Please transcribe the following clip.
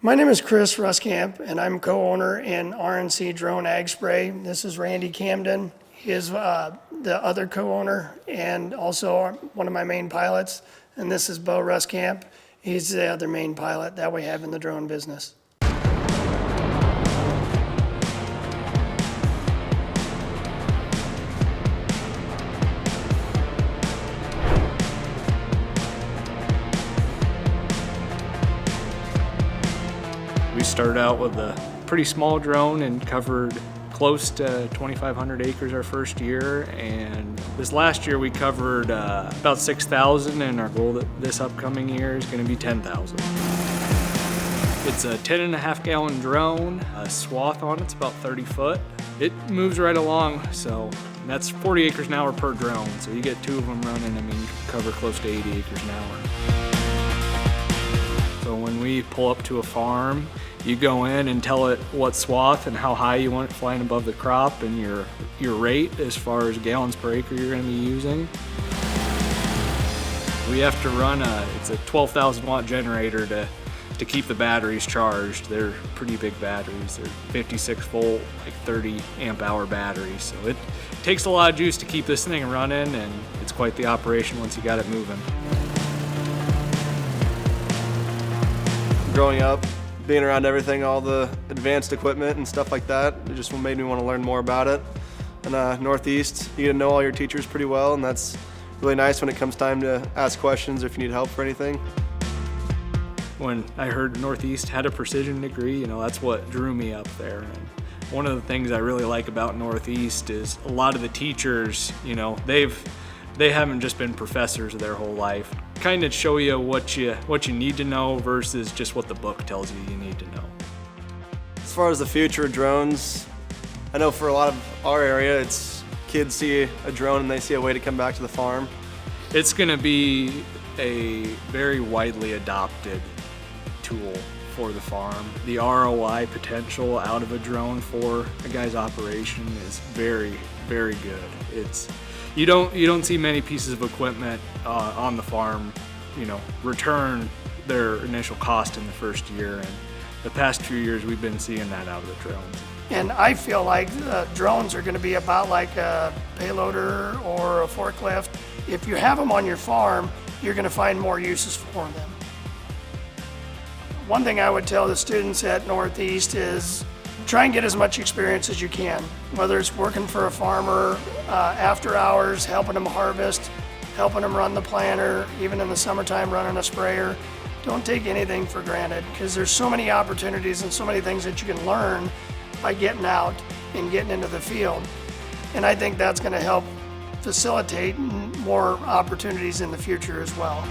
My name is Chris Ruskamp, and I'm co-owner in RNC Drone Ag Spray. This is Randy Camden. He is the other co-owner and also one of my main pilots. And this is Bo Ruskamp. He's the other main pilot that we have in the drone business. We started out with a pretty small drone and covered close to 2,500 acres our first year, and this last year we covered about 6,000, and our goal this upcoming year is going to be 10,000. It's a 10.5 gallon drone. A swath on it's about 30 foot. It moves right along, so that's 40 acres an hour per drone, so you get two of them running, I mean, you can cover close to 80 acres an hour. So when we pull up to a farm, you go in and tell it what swath and how high you want it flying above the crop and your rate as far as gallons per acre you're going to be using. We have to run it's a 12,000 watt generator to keep the batteries charged. They're pretty big batteries. They're 56 volt, like 30 amp hour batteries. So it takes a lot of juice to keep this thing running, and it's quite the operation once you got it moving. Growing up, being around everything, all the advanced equipment and stuff like that, it just made me want to learn more about it. And Northeast, you get to know all your teachers pretty well, and that's really nice when it comes time to ask questions or if you need help for anything. When I heard Northeast had a precision degree, that's what drew me up there. And one of the things I really like about Northeast is a lot of the teachers, they haven't just been professors their whole life. Kind of show you what you need to know versus just what the book tells you need to know. As far as the future of drones, I know for a lot of our area, it's kids see a drone and they see a way to come back to the farm. It's going to be a very widely adopted tool for the farm. The ROI potential out of a drone for a guy's operation is very, very good. You don't see many pieces of equipment on the farm, return their initial cost in the first year, and the past few years we've been seeing that out of the drones. And I feel like drones are going to be about like a payloader or a forklift. If you have them on your farm, you're going to find more uses for them. One thing I would tell the students at Northeast is try and get as much experience as you can, whether it's working for a farmer after hours, helping them harvest, helping them run the planter, even in the summertime running a sprayer. Don't take anything for granted, because there's so many opportunities and so many things that you can learn by getting out and getting into the field. And I think that's going to help facilitate more opportunities in the future as well.